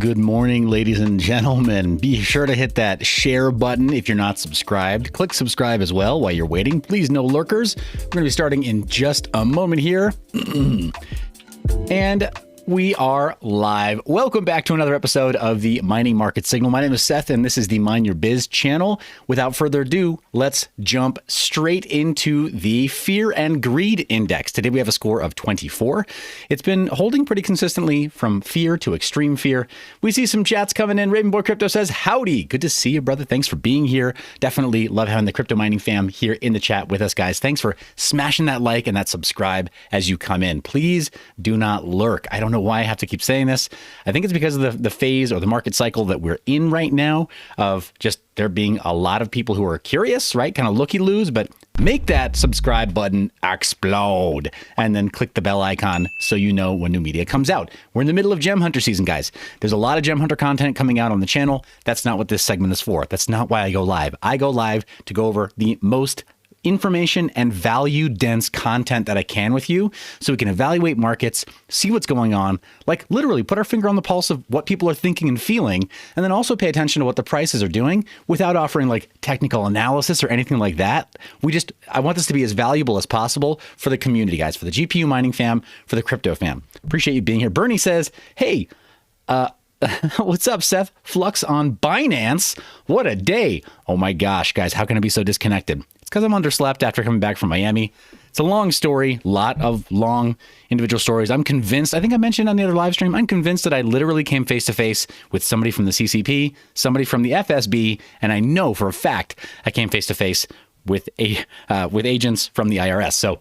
Good morning, ladies and gentlemen. Be sure to hit that share button if you're not subscribed. Click subscribe as well while you're waiting. Please, no lurkers. We're going to be starting in just a moment here. And we are live. Welcome back to another episode of the Mining Market Signal. My name is Seth, and this is the Mine Your Biz channel. Without further ado, let's jump straight into the Fear and Greed Index. Today we have a score of 24. It's been holding pretty consistently from fear to extreme fear. We see some chats coming in. Ravenboy Crypto says, howdy. Good to see you, brother. Thanks for being here. Definitely love having the crypto mining fam here in the chat with us, guys. Thanks for smashing that like and that subscribe as you come in. Please do not lurk. I don't know why I have to keep saying this. I think it's because of the phase or the market cycle that we're in right now of just there being a lot of people who are curious, right? Kind of looky-loos, but make that subscribe button explode and then click the bell icon so you know when new media comes out. We're in the middle of Gem Hunter season, guys. There's a lot of Gem Hunter content coming out on the channel. That's not what this segment is for. That's not why I go live. I go live to go over the most information and value dense content that I can with you so we can evaluate markets, see what's going on, like literally put our finger on the pulse of what people are thinking and feeling, and then also pay attention to what the prices are doing without offering like technical analysis or anything like that. I want this to be as valuable as possible for the community, guys, for the GPU mining fam, for the crypto fam. Appreciate you being here. Bernie says, hey, what's up, Seth? Flux on Binance. What a day. Oh my gosh, guys, how can I be so disconnected? It's because I'm underslept after coming back from Miami. It's a long story, lot of long individual stories. I'm convinced, I think I mentioned on the other live stream, I'm convinced that I literally came face to face with somebody from the CCP, somebody from the FSB, and I know for a fact I came face to face with agents from the IRS. So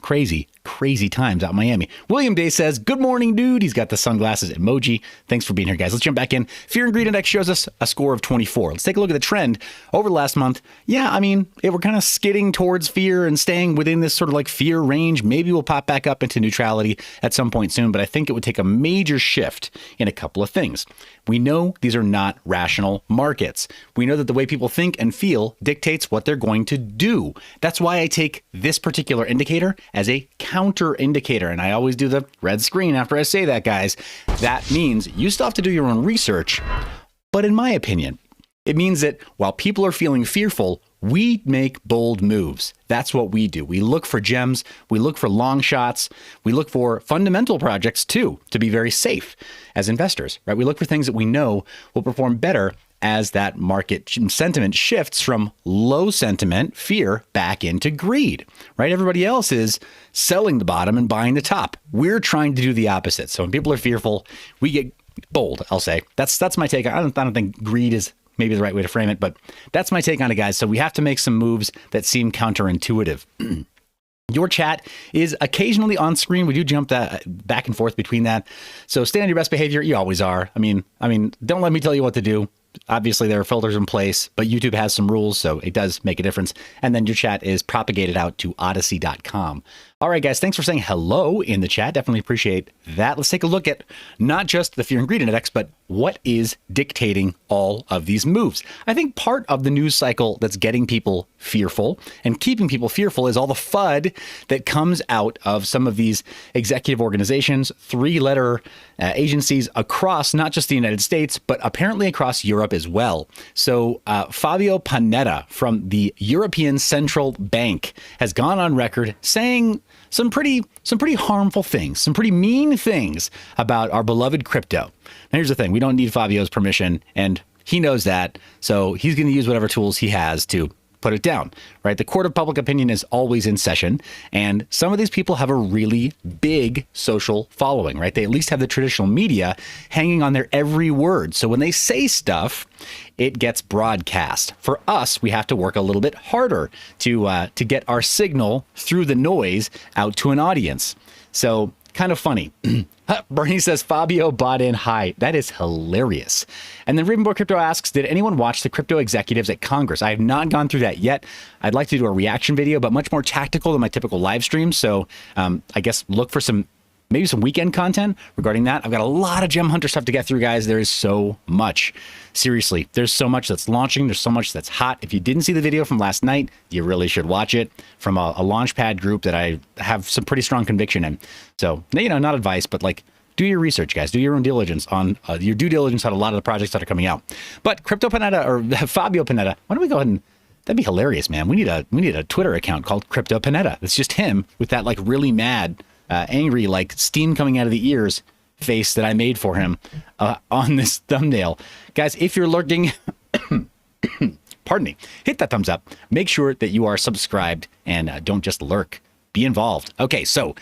crazy times out in Miami. William Day says, good morning, dude. He's got the sunglasses emoji. Thanks for being here, guys. Let's jump back in. Fear and Greed Index shows us a score of 24. Let's take a look at the trend over the last month. Yeah, I mean, we're kind of skidding towards fear and staying within this sort of like fear range. Maybe we'll pop back up into neutrality at some point soon, but I think it would take a major shift in a couple of things. We know these are not rational markets. We know that the way people think and feel dictates what they're going to do. That's why I take this particular indicator as a counter indicator. And I always do the red screen after I say that, guys. That means you still have to do your own research. But in my opinion, it means that while people are feeling fearful, we make bold moves. That's what we do. We look for gems. We look for long shots. We look for fundamental projects too, to be very safe as investors, right? We look for things that we know will perform better as that market sentiment shifts from low sentiment, fear, back into greed, right? Everybody else is selling the bottom and buying the top. We're trying to do the opposite. So when people are fearful, we get bold, I'll say. That's my take. I don't think greed is maybe the right way to frame it, but that's my take on it, guys. So we have to make some moves that seem counterintuitive. Your chat is occasionally on screen. We do jump that back and forth between that. So stay on your best behavior. You always are. I mean, don't let me tell you what to do. Obviously, there are filters in place, but YouTube has some rules, so it does make a difference. And then your chat is propagated out to odyssey.com. All right, guys, thanks for saying hello in the chat. Definitely appreciate that. Let's take a look at not just the Fear and Greed Index, but what is dictating all of these moves. I think part of the news cycle that's getting people fearful and keeping people fearful is all the FUD that comes out of some of these executive organizations, three-letter agencies across not just the United States, but apparently across Europe as well. So Fabio Panetta from the European Central Bank has gone on record saying some pretty harmful things, some pretty mean things about our beloved crypto. Now, here's the thing. We don't need Fabio's permission, and he knows that. So he's going to use whatever tools he has to put it down, right? The court of public opinion is always in session, and some of these people have a really big social following, right? They at least have the traditional media hanging on their every word. So when they say stuff, it gets broadcast. For us, we have to work a little bit harder to get our signal through the noise out to an audience. So kind of funny. Bernie says Fabio bought in high. That is hilarious. And then Ravenboy Crypto asks, did anyone watch the crypto executives at Congress? I have not gone through that yet. I'd like to do a reaction video, but much more tactical than my typical live stream. So I guess look for maybe some weekend content regarding that. I've got a lot of Gem Hunter stuff to get through, guys. There is so much. Seriously, there's so much that's launching. There's so much that's hot. If you didn't see the video from last night, you really should watch it from a Launchpad group that I have some pretty strong conviction in. So, not advice, but like, do your research, guys. Do your own diligence on your due diligence on a lot of the projects that are coming out. But Crypto Panetta or Fabio Panetta, why don't we go ahead and that'd be hilarious, man. We need a Twitter account called Crypto Panetta. It's just him with that like really mad, angry, like steam coming out of the ears face that I made for him on this thumbnail. Guys, if you're lurking, pardon me, hit that thumbs up. Make sure that you are subscribed and don't just lurk. Be involved. Okay, so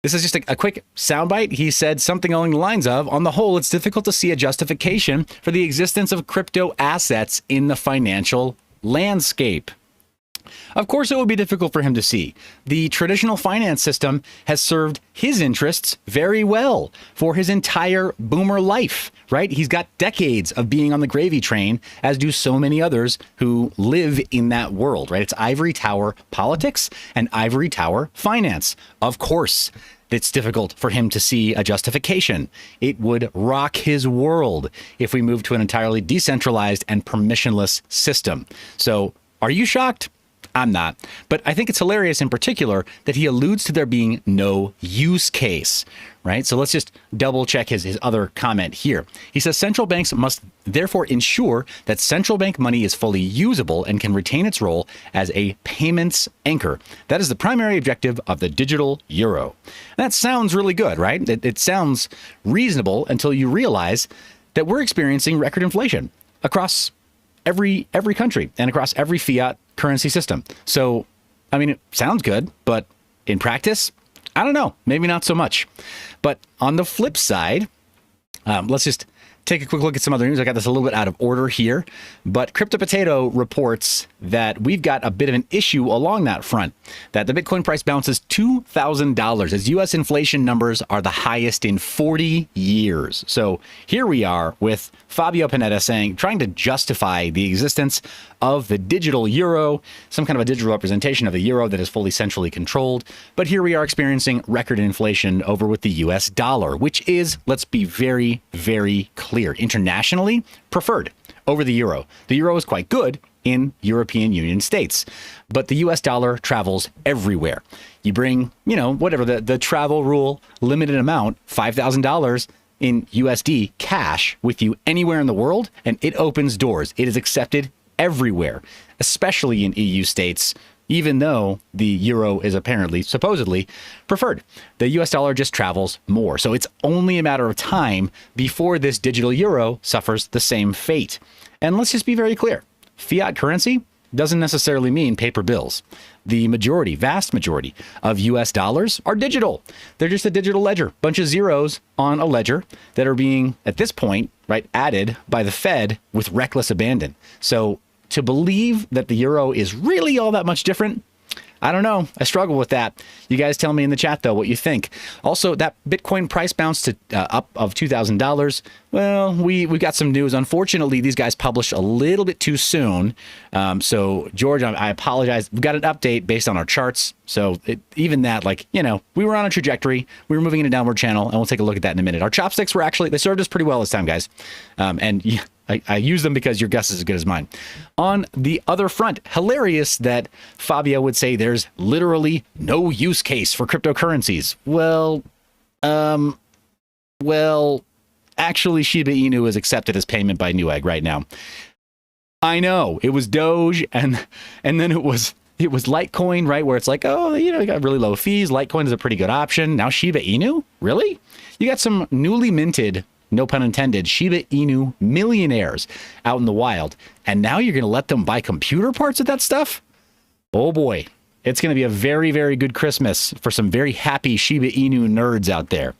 this is just a quick soundbite. He said something along the lines of, on the whole, it's difficult to see a justification for the existence of crypto assets in the financial landscape. Of course, it would be difficult for him to see. The traditional finance system has served his interests very well for his entire boomer life, right? He's got decades of being on the gravy train, as do so many others who live in that world, right? It's ivory tower politics and ivory tower finance. Of course, it's difficult for him to see a justification. It would rock his world if we move to an entirely decentralized and permissionless system. So, are you shocked? I'm not. But I think it's hilarious in particular that he alludes to there being no use case, right? So let's just double check his other comment here. He says central banks must therefore ensure that central bank money is fully usable and can retain its role as a payments anchor. That is the primary objective of the digital euro. That sounds really good, right? It sounds reasonable until you realize that we're experiencing record inflation across every country and across every fiat currency system. So, I mean, it sounds good, but in practice, I don't know, maybe not so much. But on the flip side, let's just take a quick look at some other news. I got this a little bit out of order here, but Crypto Potato reports that we've got a bit of an issue along that front, that the Bitcoin price bounces $2,000 as U.S. inflation numbers are the highest in 40 years. So here we are with Fabio Panetta trying to justify the existence of the digital euro, some kind of a digital representation of the euro that is fully centrally controlled. But here we are experiencing record inflation over with the US dollar, which is, let's be very, very clear, internationally preferred over the euro. The euro is quite good in European Union states, but the US dollar travels everywhere. You bring, whatever the travel rule, limited amount, $5,000 in USD cash with you anywhere in the world, and it opens doors. It is accepted everywhere, especially in EU states, even though the euro is apparently, supposedly, preferred. The US dollar just travels more. So it's only a matter of time before this digital euro suffers the same fate. And let's just be very clear. Fiat currency doesn't necessarily mean paper bills. The vast majority of US dollars are digital. They're just a digital ledger, bunch of zeros on a ledger that are being, at this point, right, added by the Fed with reckless abandon. So to believe that the euro is really all that much different, I don't know. I struggle with that. You guys tell me in the chat, though, what you think. Also, that Bitcoin price bounce to up of $2,000. Well, we got some news. Unfortunately, these guys published a little bit too soon. So, George, I apologize. We got an update based on our charts. So even that, we were on a trajectory. We were moving in a downward channel, and we'll take a look at that in a minute. Our chopsticks were they served us pretty well this time, guys. I use them because your guess is as good as mine. On the other front, hilarious that Fabio would say there's literally no use case for cryptocurrencies. Well, actually, Shiba Inu is accepted as payment by Newegg right now. I know it was Doge, and then it was Litecoin, right? Where it's like, you got really low fees. Litecoin is a pretty good option. Now Shiba Inu, really? You got some newly minted, no pun intended, Shiba Inu millionaires out in the wild. And now you're going to let them buy computer parts of that stuff? Oh boy, it's going to be a very, very good Christmas for some very happy Shiba Inu nerds out there.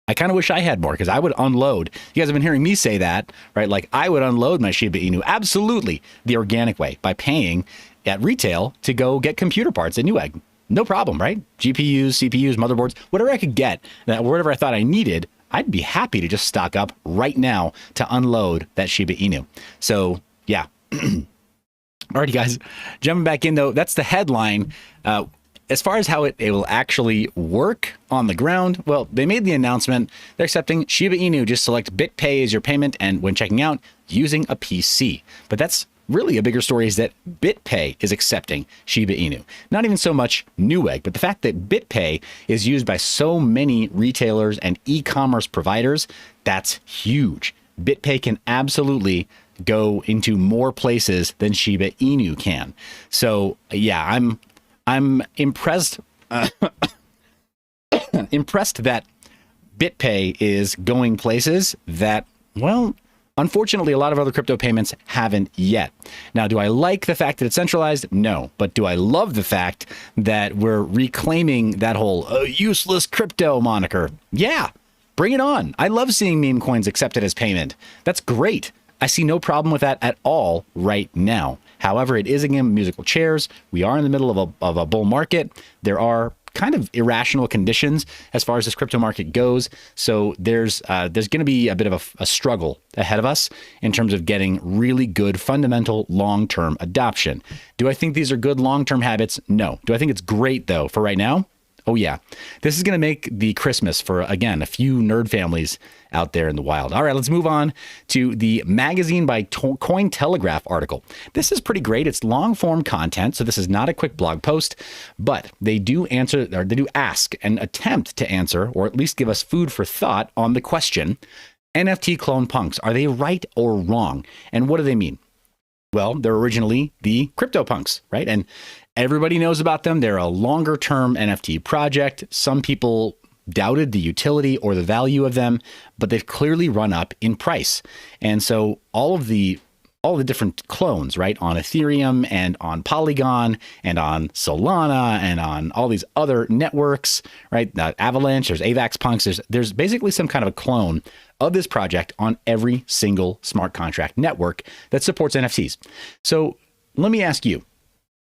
I kind of wish I had more because I would unload. You guys have been hearing me say that, right? Like I would unload my Shiba Inu absolutely the organic way by paying at retail to go get computer parts at Newegg. No problem, right? GPUs, CPUs, motherboards, whatever I could get, whatever I thought I needed, I'd be happy to just stock up right now to unload that Shiba Inu. So, yeah. Alrighty, guys. Jumping back in, though, that's the headline. As far as how it will actually work on the ground, well, they made the announcement. They're accepting Shiba Inu. Just select BitPay as your payment, and when checking out, using a PC. But that's really a bigger story is that BitPay is accepting Shiba Inu. Not even so much Newegg, but the fact that BitPay is used by so many retailers and e-commerce providers, that's huge. BitPay can absolutely go into more places than Shiba Inu can. So yeah, I'm impressed impressed that BitPay is going places that, well, unfortunately, a lot of other crypto payments haven't yet. Now, do I like the fact that it's centralized? No. But do I love the fact that we're reclaiming that whole useless crypto moniker? Yeah, bring it on. I love seeing meme coins accepted as payment. That's great. I see no problem with that at all right now. However, it is a game of musical chairs. We are in the middle of a bull market. There are kind of irrational conditions as far as this crypto market goes. So there's going to be a bit of a struggle ahead of us in terms of getting really good fundamental long-term adoption. Do I think these are good long-term habits? No. Do I think it's great though for right now? Oh yeah. This is going to make the Christmas for, again, a few nerd families out there in the wild. All right, let's move on to the Magazine by Cointelegraph article. This is pretty great. It's long form content, so this is not a quick blog post, but they do answer, or they do ask and attempt to answer, or at least give us food for thought on the question, NFT clone punks, are they right or wrong? And what do they mean? Well, they're originally the CryptoPunks, right? And everybody knows about them. They're a longer term NFT project. Some people doubted the utility or the value of them, but they've clearly run up in price. And so all of the different clones, right, on Ethereum and on Polygon and on Solana and on all these other networks, right? Avalanche, there's AVAX punks, there's basically some kind of a clone of this project on every single smart contract network that supports NFTs. So let me ask you,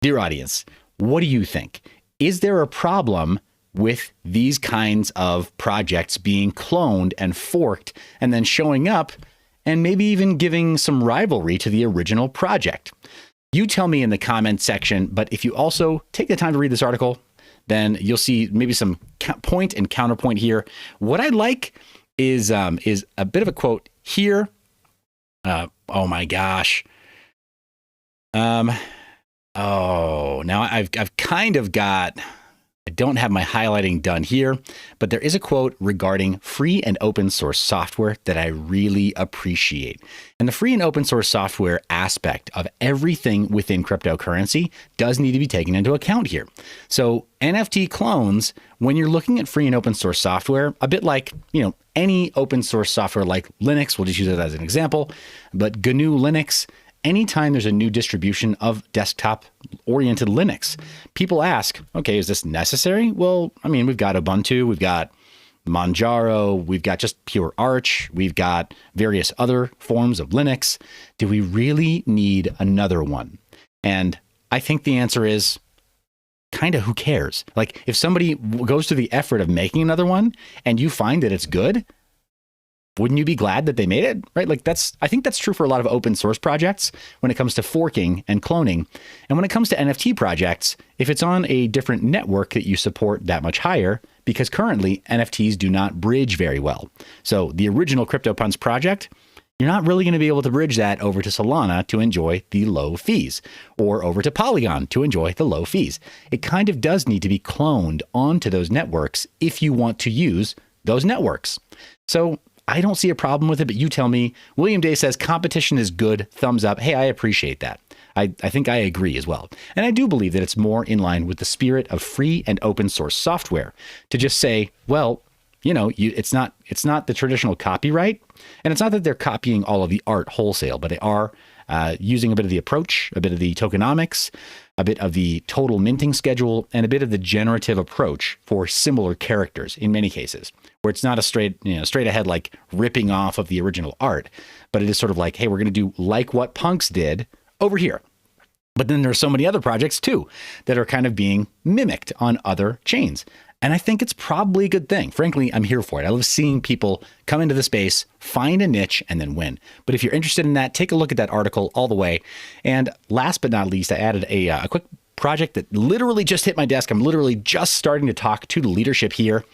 dear audience, what do you think? Is there a problem with these kinds of projects being cloned and forked and then showing up and maybe even giving some rivalry to the original project? You tell me in the comment section, but if you also take the time to read this article, then you'll see maybe some point and counterpoint here. What I like is a bit of a quote here. Oh my gosh. Now I've kind of got, I don't have my highlighting done here, but there is a quote regarding free and open source software that I really appreciate. And the free and open source software aspect of everything within cryptocurrency does need to be taken into account here. So NFT clones, when you're looking at free and open source software, a bit like, any open source software like Linux, we'll just use it as an example, but GNU Linux, anytime there's a new distribution of desktop-oriented Linux, people ask, okay, is this necessary? Well, I mean, we've got Ubuntu, we've got Manjaro, we've got just pure Arch, we've got various other forms of Linux. Do we really need another one? And I think the answer is kind of who cares? Like, if somebody goes to the effort of making another one and you find that it's good, wouldn't you be glad that they made it? Right? Like I think that's true for a lot of open source projects when it comes to forking and cloning. And when it comes to NFT projects, if it's on a different network that you support that much higher, because currently NFTs do not bridge very well. So the original CryptoPunks project, you're not really going to be able to bridge that over to Solana to enjoy the low fees, or over to Polygon to enjoy the low fees. It kind of does need to be cloned onto those networks if you want to use those networks. So I don't see a problem with it, but you tell me. William Day says competition is good. Thumbs up. Hey, I appreciate that. I think I agree as well. And I do believe that it's more in line with the spirit of free and open source software to just say, well, it's not the traditional copyright, and it's not that they're copying all of the art wholesale, but they are using a bit of the approach, a bit of the tokenomics, a bit of the total minting schedule, and a bit of the generative approach for similar characters in many cases, where it's not a straight ahead like ripping off of the original art, but it is sort of like, hey, we're going to do like what punks did over here. But then there's so many other projects too that are kind of being mimicked on other chains. And I think it's probably a good thing. Frankly, I'm here for it. I love seeing people come into the space, find a niche, and then win. But if you're interested in that, take a look at that article all the way. And last but not least, I added a quick project that literally just hit my desk. I'm literally just starting to talk to the leadership here.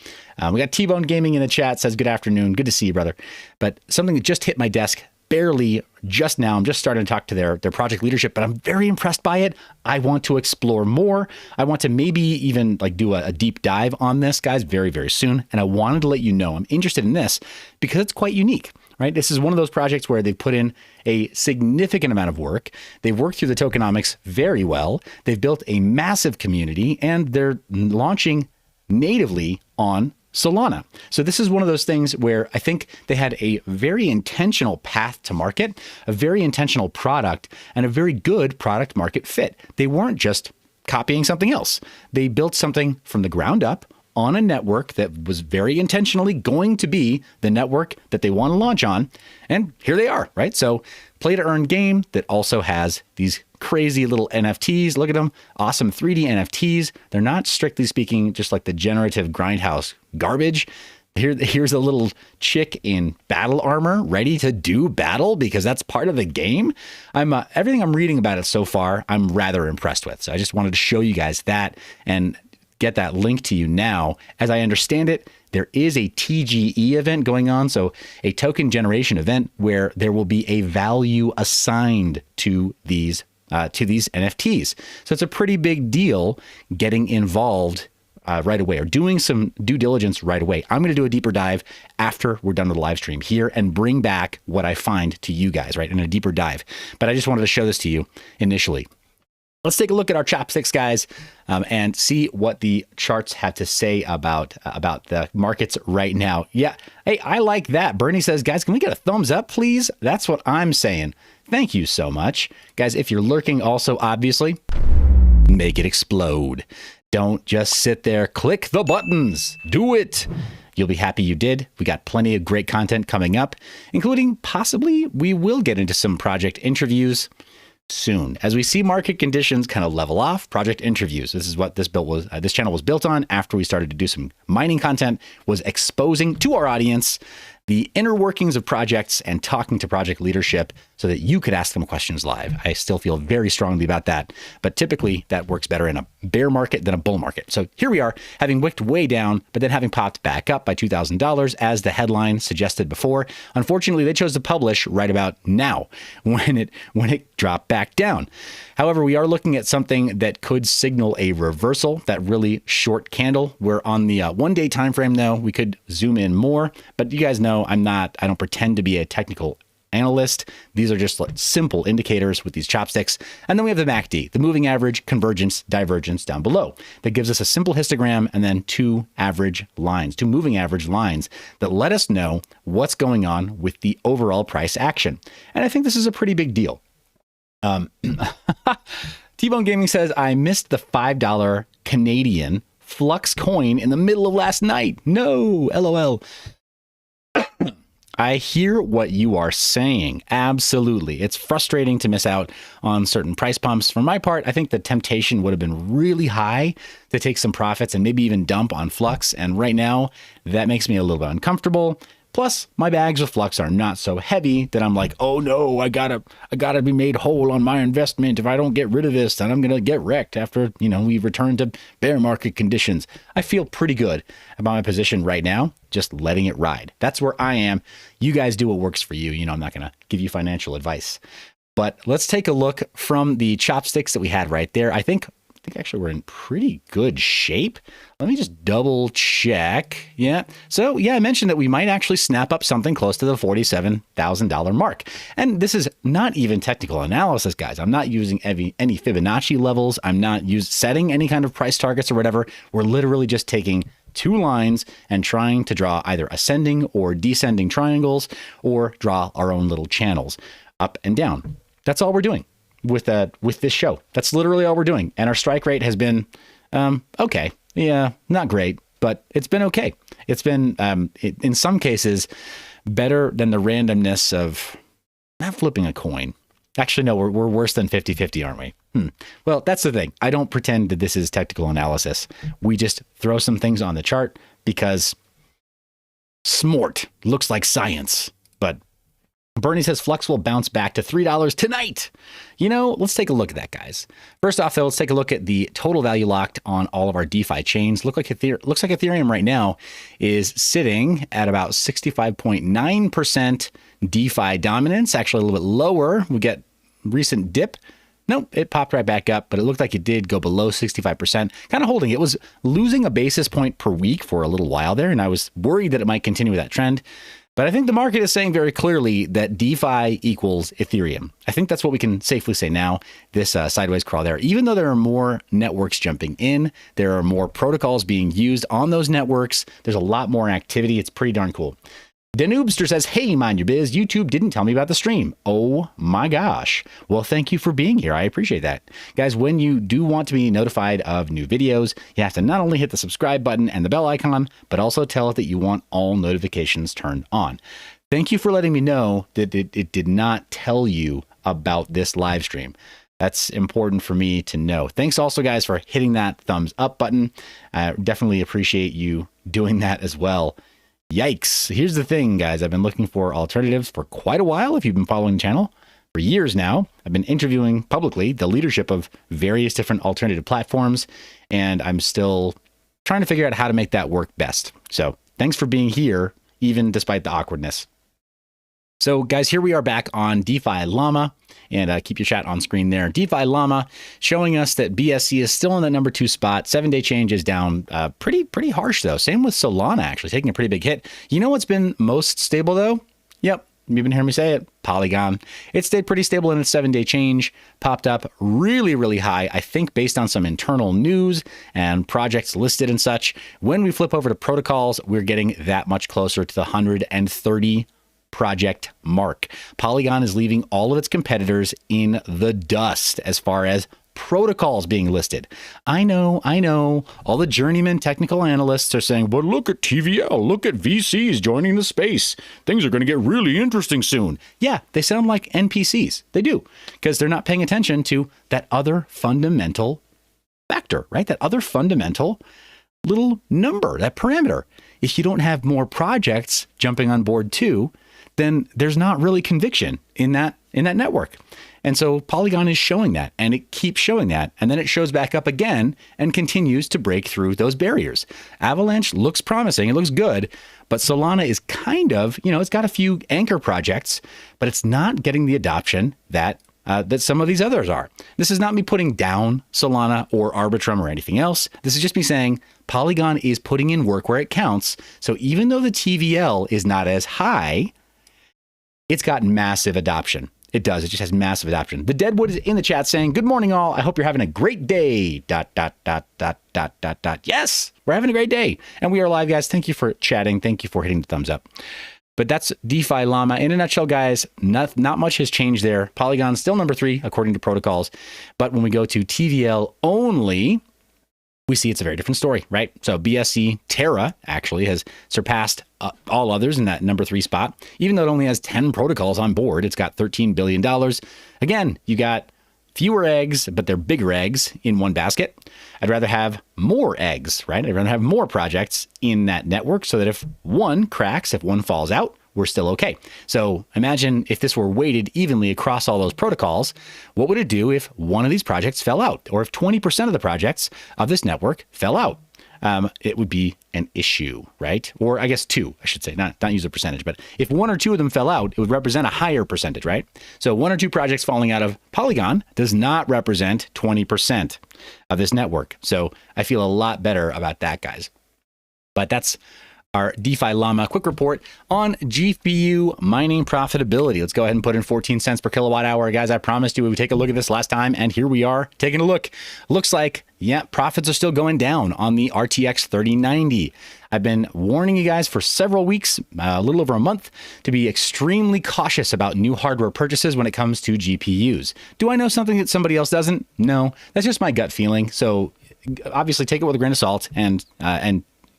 We got T-Bone Gaming in the chat, says, good afternoon. Good to see you, brother. But something that just hit my desk barely just now. I'm just starting to talk to their project leadership, but I'm very impressed by it. I want to explore more. I want to maybe even like do a deep dive on this, guys, very, very soon. And I wanted to let you know I'm interested in this because it's quite unique, right? This is one of those projects where they've put in a significant amount of work. They've worked through the tokenomics very well. They've built a massive community and they're launching natively on Solana. So this is one of those things where I think they had a very intentional path to market, a very intentional product, and a very good product market fit. They weren't just copying something else. They built something from the ground up on a network that was very intentionally going to be the network that they want to launch on. And here they are, right? So play to earn game that also has these crazy little NFTs. Look at them. Awesome 3D NFTs. They're not strictly speaking just like the generative grindhouse garbage. Here's a little chick in battle armor ready to do battle because that's part of the game. Everything I'm reading about it so far, I'm rather impressed with. So I just wanted to show you guys that and get that link to you now. As I understand it, there is a TGE event going on, so a token generation event where there will be a value assigned to these NFTs. So it's a pretty big deal getting involved right away or doing some due diligence right away. I'm going to do a deeper dive after we're done with the live stream here and bring back what I find to you guys, right, in a deeper dive. But I just wanted to show this to you initially. Let's take a look at our chopsticks, guys, and see what the charts have to say about the markets right now. Yeah, hey, I like that. Bernie says, guys, can we get a thumbs up, please? That's what I'm saying. Thank you so much. Guys, if you're lurking also, obviously, make it explode. Don't just sit there. Click the buttons. Do it. You'll be happy you did. We got plenty of great content coming up, including possibly we will get into some project interviews soon. As we see market conditions kind of level off, project interviews. This is what this channel was built on after we started to do some mining content, was exposing to our audience the inner workings of projects and talking to project leadership so that you could ask them questions live. I still feel very strongly about that, but typically that works better in a bear market than a bull market. So here we are, having wicked way down, but then having popped back up by $2,000 as the headline suggested before. Unfortunately, they chose to publish right about now when it dropped back down. However, we are looking at something that could signal a reversal, that really short candle. We're on the 1-day time frame though. We could zoom in more, but you guys know I don't pretend to be a technical analyst. These are just like simple indicators with these chopsticks. And then we have the MACD, the moving average, convergence, divergence down below. That gives us a simple histogram and then two moving average lines that let us know what's going on with the overall price action. And I think this is a pretty big deal. T-Bone Gaming says, I missed the $5 Canadian Flux coin in the middle of last night. No, LOL. I hear what you are saying. Absolutely. It's frustrating to miss out on certain price pumps. For my part, I think the temptation would have been really high to take some profits and maybe even dump on Flux. And right now, that makes me a little bit uncomfortable. Plus, my bags of Flux are not so heavy that I'm like, oh no, I gotta be made whole on my investment. If I don't get rid of this, then I'm gonna get wrecked after, we return to bear market conditions. I feel pretty good about my position right now, just letting it ride. That's where I am. You guys do what works for you. I'm not gonna give you financial advice. But let's take a look from the chopsticks that we had right there. I think actually we're in pretty good shape. Let me just double check. Yeah. So yeah, I mentioned that we might actually snap up something close to the $47,000 mark. And this is not even technical analysis, guys. I'm not using any Fibonacci levels. I'm not setting any kind of price targets or whatever. We're literally just taking two lines and trying to draw either ascending or descending triangles or draw our own little channels up and down. That's all we're doing with this show. That's literally all we're doing. And our strike rate has been okay. Yeah, not great, but it's been okay. It's been in some cases better than the randomness of not flipping a coin. Actually, no, we're worse than 50-50, aren't we? Well, that's the thing. I don't pretend that this is technical analysis. We just throw some things on the chart because smart looks like science, but Bernie says Flux will bounce back to $3 tonight. You know, let's take a look at that, guys. First off, though, let's take a look at the total value locked on all of our DeFi chains. Looks like Ethereum right now is sitting at about 65.9% DeFi dominance, actually a little bit lower. We get recent dip. Nope, it popped right back up, but it looked like it did go below 65%, kind of holding. It was losing a basis point per week for a little while there, and I was worried that it might continue with that trend. But I think the market is saying very clearly that DeFi equals Ethereum. I think that's what we can safely say now, this sideways crawl there. Even though there are more networks jumping in, there are more protocols being used on those networks, there's a lot more activity. It's pretty darn cool. Danoobster says, hey, mind your biz, YouTube didn't tell me about the stream. Oh my gosh. Well, thank you for being here. I appreciate that. Guys, when you do want to be notified of new videos, you have to not only hit the subscribe button and the bell icon, but also tell it that you want all notifications turned on. Thank you for letting me know that it did not tell you about this live stream. That's important for me to know. Thanks also, guys, for hitting that thumbs up button. I definitely appreciate you doing that as well. Yikes. Here's the thing, guys. I've been looking for alternatives for quite a while. If you've been following the channel for years now, I've been interviewing publicly the leadership of various different alternative platforms, and I'm still trying to figure out how to make that work best. So thanks for being here, even despite the awkwardness. So guys, here we are back on DeFi Llama, and keep your chat on screen there. DeFi Llama showing us that BSC is still in the number 2 spot. 7-day change is down pretty harsh though. Same with Solana, actually taking a pretty big hit. You know what's been most stable though? Yep, you've been hearing me say it, Polygon. It stayed pretty stable in its 7-day change, popped up really high, I think based on some internal news and projects listed and such. When we flip over to protocols, we're getting that much closer to the 130 project mark. Polygon is leaving all of its competitors in the dust as far as protocols being listed. I know, all the journeyman technical analysts are saying, but look at TVL, look at VCs joining the space. Things are going to get really interesting soon. Yeah, they sound like NPCs. They do, because they're not paying attention to that other fundamental factor, right? That other fundamental little number, that parameter. If you don't have more projects jumping on board too, then there's not really conviction in that network. And so Polygon is showing that, and it keeps showing that, and then it shows back up again and continues to break through those barriers. Avalanche looks promising, it looks good, but Solana is kind of, it's got a few anchor projects, but it's not getting the adoption that some of these others are. This is not me putting down Solana or Arbitrum or anything else. This is just me saying Polygon is putting in work where it counts. So even though the TVL is not as high, it's got massive adoption. It does. It just has massive adoption. The Deadwood is in the chat saying, good morning, all. I hope you're having a great day. ... Yes, we're having a great day. And we are live, guys. Thank you for chatting. Thank you for hitting the thumbs up. But that's DeFi Llama. In a nutshell, guys, not much has changed there. Polygon's still number 3, according to protocols. But when we go to TVL only, we see it's a very different story, right? So BSC Terra actually has surpassed all others in that number 3 spot. Even though it only has 10 protocols on board, it's got $13 billion. Again, you got fewer eggs, but they're bigger eggs in one basket. I'd rather have more eggs, right? I'd rather have more projects in that network so that if one cracks, if one falls out, we're still okay. So imagine if this were weighted evenly across all those protocols, what would it do if one of these projects fell out? Or if 20% of the projects of this network fell out? It would be an issue, right? Or I guess 2, I should say, not use a percentage, but if 1 or 2 of them fell out, it would represent a higher percentage, right? So 1 or 2 projects falling out of Polygon does not represent 20% of this network. So I feel a lot better about that, guys. But that's our DeFi Llama quick report on GPU mining profitability. Let's go ahead and put in 14 cents per kilowatt hour. Guys, I promised you we would take a look at this last time, and here we are taking a look. Looks like, yeah, profits are still going down on the RTX 3090. I've been warning you guys for several weeks, a little over a month, to be extremely cautious about new hardware purchases when it comes to GPUs. Do I know something that somebody else doesn't? No, that's just my gut feeling. So obviously take it with a grain of salt and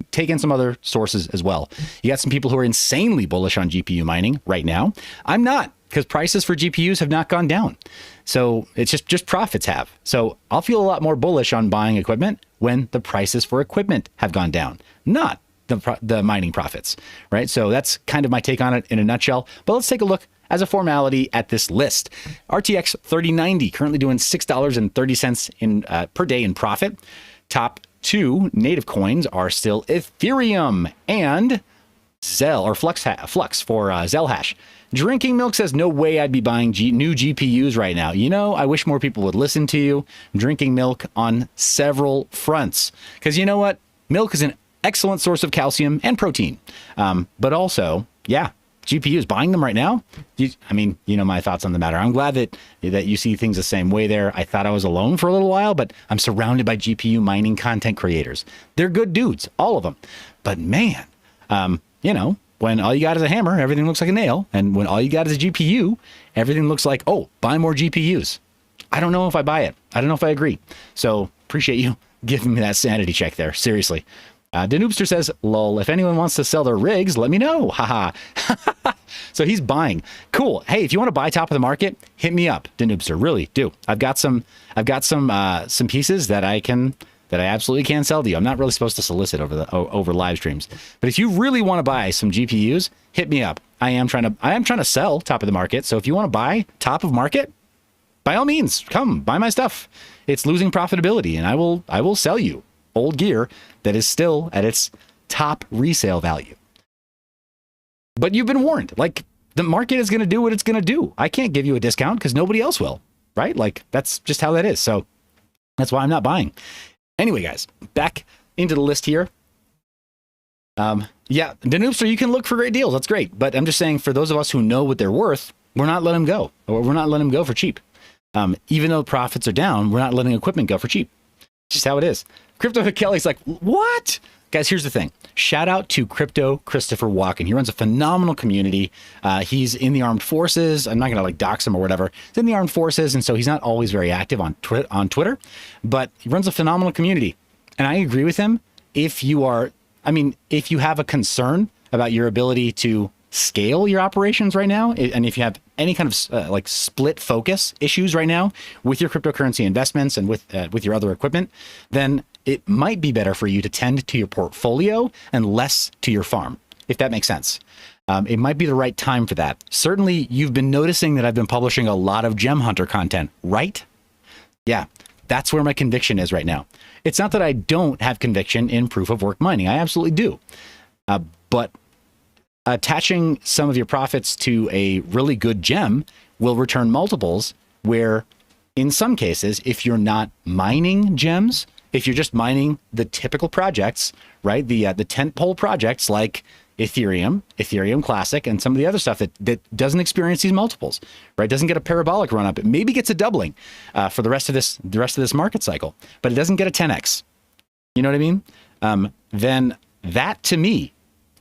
take in some other sources as well. You got some people who are insanely bullish on GPU mining right now. I'm not, because prices for GPUs have not gone down. So it's just profits have. So I'll feel a lot more bullish on buying equipment when the prices for equipment have gone down, not the mining profits, right? So that's kind of my take on it in a nutshell. But let's take a look as a formality at this list. RTX 3090 currently doing $6.30 in per day in profit. Top two native coins are still Ethereum and Zell or Flux for Zell Hash. Drinking Milk says, no way I'd be buying new GPUs right now. You know, I wish more people would listen to you. Drinking Milk on several fronts. Because you know what? Milk is an excellent source of calcium and protein. But also, yeah, GPUs, buying them right now? I mean, you know my thoughts on the matter. I'm glad that you see things the same way there. I thought I was alone for a little while, but I'm surrounded by GPU mining content creators. They're good dudes, all of them. But man, you know, when all you got is a hammer, everything looks like a nail. And when all you got is a GPU, everything looks like, oh, buy more GPUs. I don't know if I buy it. I don't know if I agree. So appreciate you giving me that sanity check there. Seriously. Danoopster says, lol, if anyone wants to sell their rigs, let me know. Haha. So he's buying. Cool. Hey, if you want to buy top of the market, hit me up, Danoopster. Really do. I've got some pieces that I absolutely can sell to you. I'm not really supposed to solicit over live streams. But if you really want to buy some GPUs, hit me up. I am trying to sell top of the market. So if you want to buy top of market, by all means, come buy my stuff. It's losing profitability, and I will sell you old gear that is still at its top resale value. But you've been warned. Like, the market is going to do what it's going to do. I can't give you a discount because nobody else will, right? Like, that's just how that is. So that's why I'm not buying. Anyway, guys, back into the list here. Yeah, Danoopster, you can look for great deals. That's great. But I'm just saying, for those of us who know what they're worth, we're not letting them go. Or we're not letting them go for cheap. Even though profits are down, we're not letting equipment go for cheap. It's just how it is. Crypto Kelly's like, what? Guys, here's the thing. Shout out to Crypto Christopher Walken. He runs a phenomenal community. He's in the armed forces. I'm not going to like dox him or whatever. He's in the armed forces, and so he's not always very active on Twitter, but he runs a phenomenal community. And I agree with him. If you have a concern about your ability to scale your operations right now, and if you have any kind of like split focus issues right now with your cryptocurrency investments and with your other equipment, then it might be better for you to tend to your portfolio and less to your farm, if that makes sense. It might be the right time for that. Certainly, you've been noticing that I've been publishing a lot of gem hunter content, right? Yeah, that's where my conviction is right now. It's not that I don't have conviction in proof of work mining. I absolutely do. But attaching some of your profits to a really good gem will return multiples where, in some cases, if you're not mining gems, if you're just mining the typical projects, right, the tentpole projects like Ethereum Classic, and some of the other stuff that doesn't experience these multiples, right, doesn't get a parabolic run up, it maybe gets a doubling for the rest of this market cycle, but it doesn't get a 10x. You know what I mean? Then that to me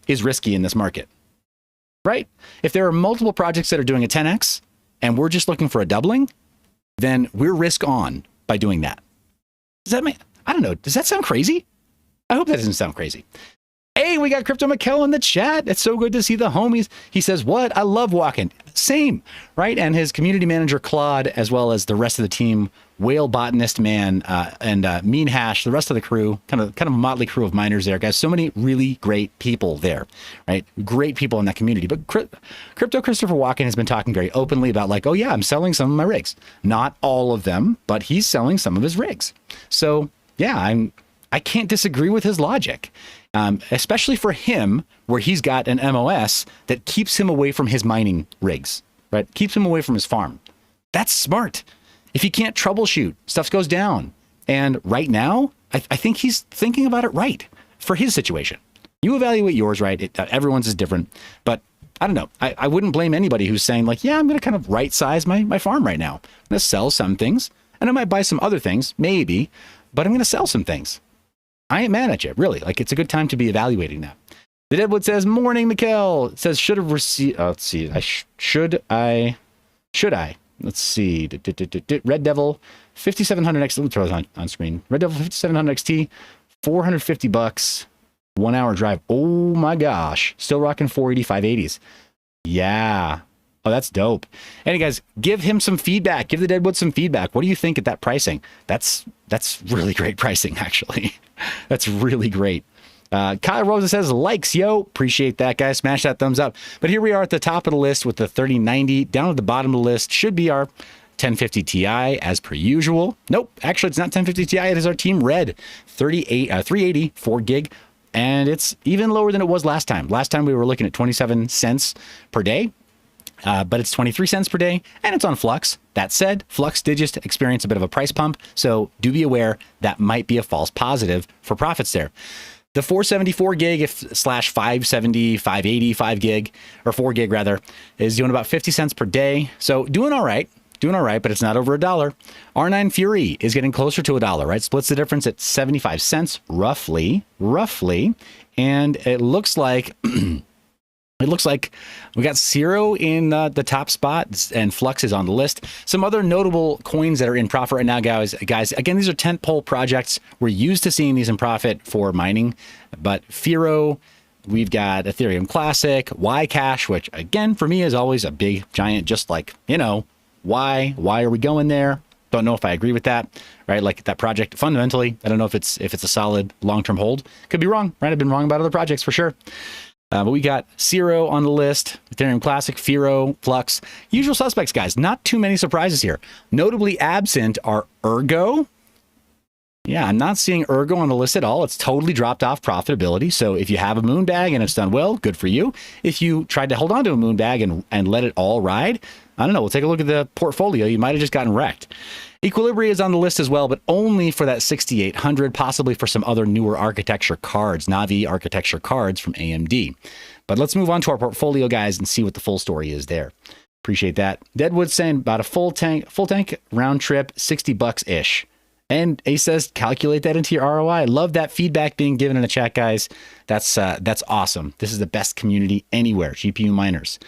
is risky in this market, right? If there are multiple projects that are doing a 10x and we're just looking for a doubling, then we're risk on by doing that. Does that mean? I don't know. Does that sound crazy? I hope that doesn't sound crazy. Hey, we got Crypto Mikkel in the chat. It's so good to see the homies. He says, what? I love walking. Same, right? And his community manager, Claude, as well as the rest of the team, Whale Botanist Man, and Mean Hash, the rest of the crew, kind of a motley crew of miners there, guys. So many really great people there, right? Great people in that community. But Crypto Christopher Walken has been talking very openly about like, oh yeah, I'm selling some of my rigs. Not all of them, but he's selling some of his rigs. So yeah, I can't disagree with his logic, especially for him, where he's got an MOS that keeps him away from his mining rigs, right? Keeps him away from his farm. That's smart. If he can't troubleshoot, stuff goes down. And right now, I think he's thinking about it right for his situation. You evaluate yours, right? Everyone's is different, but I don't know. I wouldn't blame anybody who's saying like, yeah, I'm going to kind of right size my farm right now. I'm going to sell some things and I might buy some other things, maybe, but I'm going to sell some things. I ain't mad at you, really. Like, it's a good time to be evaluating that. The Deadwood says, morning, Mikkel. It says, should have received, let's see. Should I? Let's see. Red Devil, 5700 XT. Let me throw this on screen. Red Devil, 5700 XT, $450, 1 hour drive. Oh my gosh. Still rocking 480, 580s. Yeah. Oh, that's dope. Hey guys, give him some feedback. Give the Deadwood some feedback. What do you think at that pricing? That's really great pricing, actually. That's really great. Kyle Rosa says, likes, yo. Appreciate that, guys. Smash that thumbs up. But here we are at the top of the list with the 3090. Down at the bottom of the list should be our 1050 Ti as per usual. Nope, actually, it's not 1050 Ti. It is our Team Red 380, 4 gig. And it's even lower than it was last time. Last time we were looking at 27 cents per day. But it's 23 cents per day, and it's on Flux. That said, Flux did just experience a bit of a price pump, so do be aware that might be a false positive for profits there. The 474 gig slash 570, 580, 5 gig, or 4 gig rather, is doing about 50 cents per day. So doing all right, but it's not over $1. R9 Fury is getting closer to $1, right? Splits the difference at 75 cents, roughly. And it looks like we got Zero in the top spot, and Flux is on the list. Some other notable coins that are in profit right now, guys. Again, these are tentpole projects. We're used to seeing these in profit for mining, but Firo, we've got Ethereum Classic, Ycash, which again for me is always a big giant. Just like, you know, why are we going there? Don't know if I agree with that, right? Like that project fundamentally, I don't know if it's a solid long-term hold. Could be wrong, right? I've been wrong about other projects for sure. But we got Zero on the list, Ethereum Classic, Firo, Flux. Usual suspects, guys. Not too many surprises here. Notably absent are Ergo. Yeah, I'm not seeing Ergo on the list at all. It's totally dropped off profitability. So if you have a moon bag and it's done well, good for you. If you tried to hold on to a moon bag and let it all ride, I don't know. We'll take a look at the portfolio. You might have just gotten wrecked. Equilibria is on the list as well, but only for that 6800, possibly for some other newer architecture cards, Navi architecture cards from AMD. But let's move on to our portfolio, guys, and see what the full story is there. Appreciate that. Deadwood saying about a full tank round trip, $60-ish. And Ace says, calculate that into your ROI. I love that feedback being given in the chat, guys. That's awesome. This is the best community anywhere, GPU miners.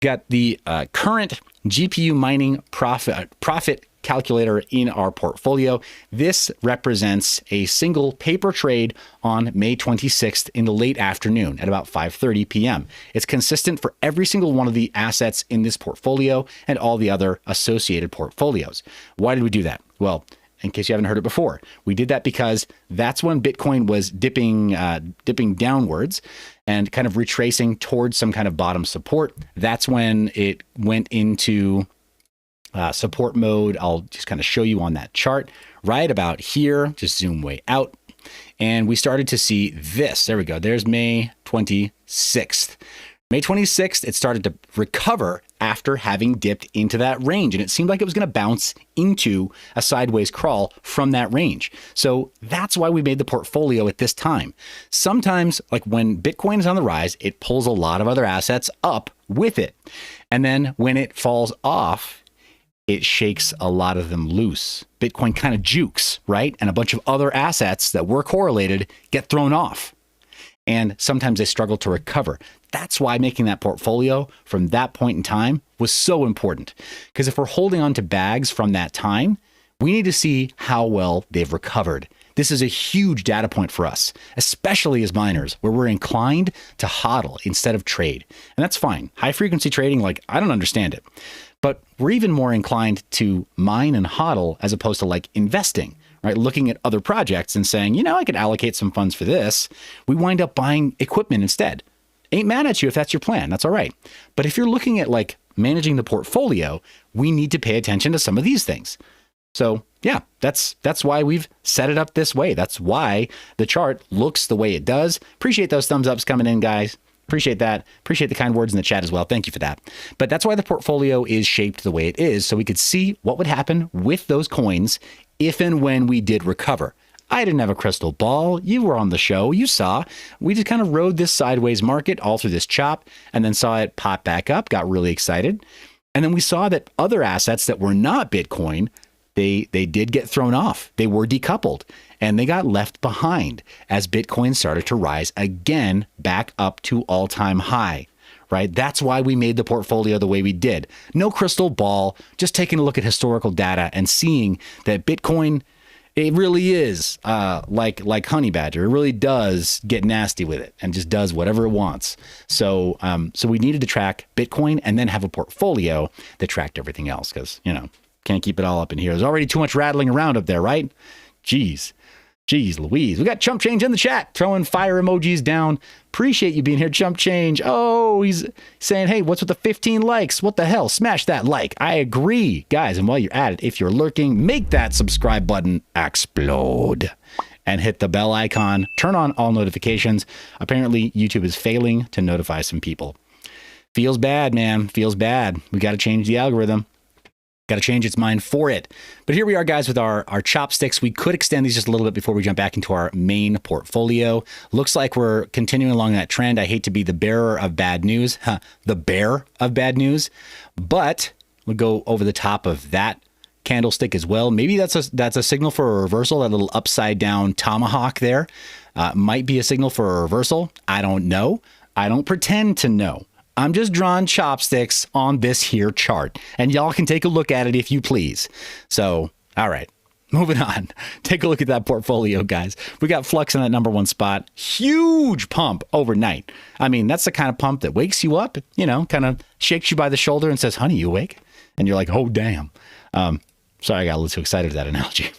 Got the current GPU mining profit calculator in our portfolio. This represents a single paper trade on May 26th in the late afternoon at about 5:30 p.m. It's consistent for every single one of the assets in this portfolio and all the other associated portfolios. Why did we do that? Well, in case you haven't heard it before, we did that because that's when Bitcoin was dipping downwards and kind of retracing towards some kind of bottom support. That's when it went into support mode. I'll just kind of show you on that chart right about here. Just zoom way out. And we started to see this. There we go. There's May 26th. May 26th, it started to recover after having dipped into that range. And it seemed like it was going to bounce into a sideways crawl from that range. So that's why we made the portfolio at this time. Sometimes, like when Bitcoin is on the rise, it pulls a lot of other assets up with it. And then when it falls off, it shakes a lot of them loose. Bitcoin kind of jukes, right? And a bunch of other assets that were correlated get thrown off. And sometimes they struggle to recover. That's why making that portfolio from that point in time was so important. Because if we're holding on to bags from that time, we need to see how well they've recovered. This is a huge data point for us, especially as miners, where we're inclined to hodl instead of trade. And that's fine. High frequency trading, like, I don't understand it. But we're even more inclined to mine and hodl as opposed to like investing. Right, looking at other projects and saying, you know, I could allocate some funds for this. We wind up buying equipment instead. Ain't mad at you if that's your plan. That's all right. But if you're looking at like managing the portfolio, we need to pay attention to some of these things. So yeah, that's why we've set it up this way. That's why the chart looks the way it does. Appreciate those thumbs ups coming in, guys. Appreciate that. Appreciate the kind words in the chat as well. Thank you for that. But that's why the portfolio is shaped the way it is, so we could see what would happen with those coins if and when we did recover. I didn't have a crystal ball. You were on the show. You saw. We just kind of rode this sideways market all through this chop and then saw it pop back up, got really excited. And then we saw that other assets that were not Bitcoin, they did get thrown off. They were decoupled and they got left behind as Bitcoin started to rise again back up to all-time high. Right? That's why we made the portfolio the way we did. No crystal ball, just taking a look at historical data and seeing that Bitcoin, it really is like Honey Badger. It really does get nasty with it and just does whatever it wants. So we needed to track Bitcoin and then have a portfolio that tracked everything else because, you know, can't keep it all up in here. There's already too much rattling around up there, right? Jeez. Jeez Louise. We got Chump Change in the chat, throwing fire emojis down. Appreciate you being here, Chump Change. Oh, he's saying, hey, what's with the 15 likes? What the hell? Smash that like. I agree. Guys, and while you're at it, if you're lurking, make that subscribe button explode. And hit the bell icon. Turn on all notifications. Apparently, YouTube is failing to notify some people. Feels bad, man. Feels bad. We got to change the algorithm. Got to change its mind for it. But here we are, guys, with our chopsticks. We could extend these just a little bit before we jump back into our main portfolio. Looks like we're continuing along that trend. I hate to be the bearer of bad news. The bearer of bad news. But we'll go over the top of that candlestick as well. Maybe that's a signal for a reversal. That little upside down tomahawk there might be a signal for a reversal. I don't know. I don't pretend to know. I'm just drawing chopsticks on this here chart, and y'all can take a look at it if you please. So, all right, moving on. Take a look at that portfolio, guys. We got Flux in that number one spot. Huge pump overnight. I mean, that's the kind of pump that wakes you up, you know, kind of shakes you by the shoulder and says, honey, you awake? And you're like, oh, damn. Sorry, I got a little too excited for that analogy.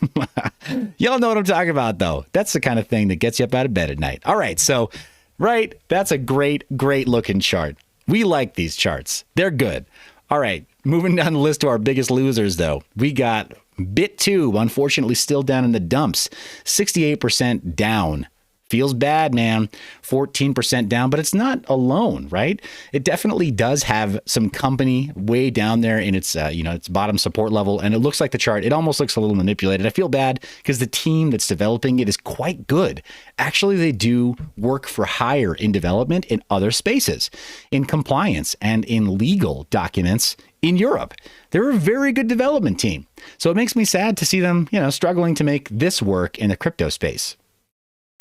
Y'all know what I'm talking about, though. That's the kind of thing that gets you up out of bed at night. All right, so, right, that's a great looking chart. We like these charts. They're good. All right, moving down the list to our biggest losers, though. We got Bit2, unfortunately still down in the dumps. 68% down. Feels bad, man. 14% down, but it's not alone, right? It definitely does have some company way down there in its, its bottom support level. And it looks like the chart, it almost looks a little manipulated. I feel bad because the team that's developing it is quite good. Actually, they do work for hire in development in other spaces, in compliance and in legal documents in Europe. They're a very good development team. So it makes me sad to see them, struggling to make this work in the crypto space.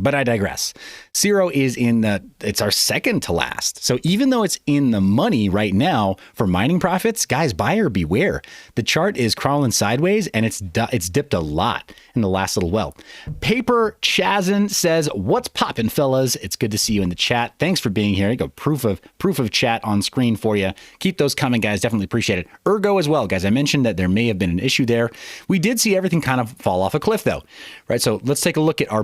But I digress. Zero is it's our second to last. So even though it's in the money right now for mining profits, guys, buyer beware. The chart is crawling sideways and it's dipped a lot in the last little while. Paper Chazin says, what's poppin', fellas? It's good to see you in the chat. Thanks for being here. I got proof of chat on screen for you. Keep those coming, guys. Definitely appreciate it. Ergo as well, guys. I mentioned that there may have been an issue there. We did see everything kind of fall off a cliff, though. Right. So let's take a look at our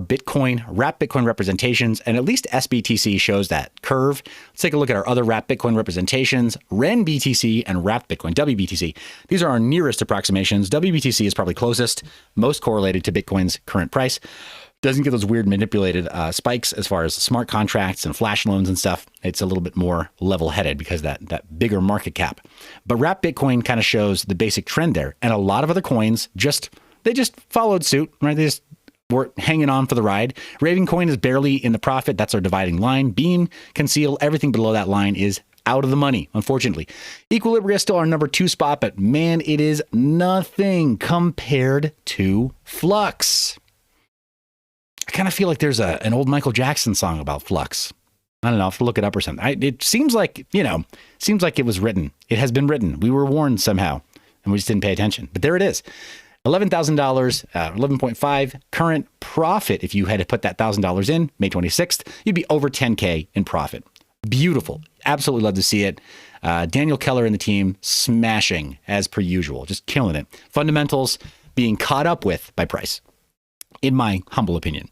wrap Bitcoin representations, and at least SBTC shows that curve. Let's take a look at our other wrap Bitcoin representations, REN BTC and wrap Bitcoin, WBTC. These are our nearest approximations. WBTC is probably closest, most correlated to Bitcoin's current price. Doesn't get those weird manipulated spikes as far as smart contracts and flash loans and stuff. It's a little bit more level-headed because that bigger market cap. But wrap Bitcoin kind of shows the basic trend there, and a lot of other coins just followed suit, right? They just we're hanging on for the ride. Raven Coin is barely in the profit. That's our dividing line. Beam, Conceal, everything below that line is out of the money, unfortunately. Equilibria is still our number 2 spot, but man, it is nothing compared to Flux. I kind of feel like there's an old Michael Jackson song about Flux. I don't know. I'll have to look it up or something. It seems like, seems like it was written. It has been written. We were warned somehow, and we just didn't pay attention. But there it is. $11,000, 11.5 current profit. If you had to put that $1,000 in May 26th, you'd be over 10K in profit. Beautiful. Absolutely love to see it. Daniel Keller and the team smashing as per usual, just killing it. Fundamentals being caught up with by price, in my humble opinion.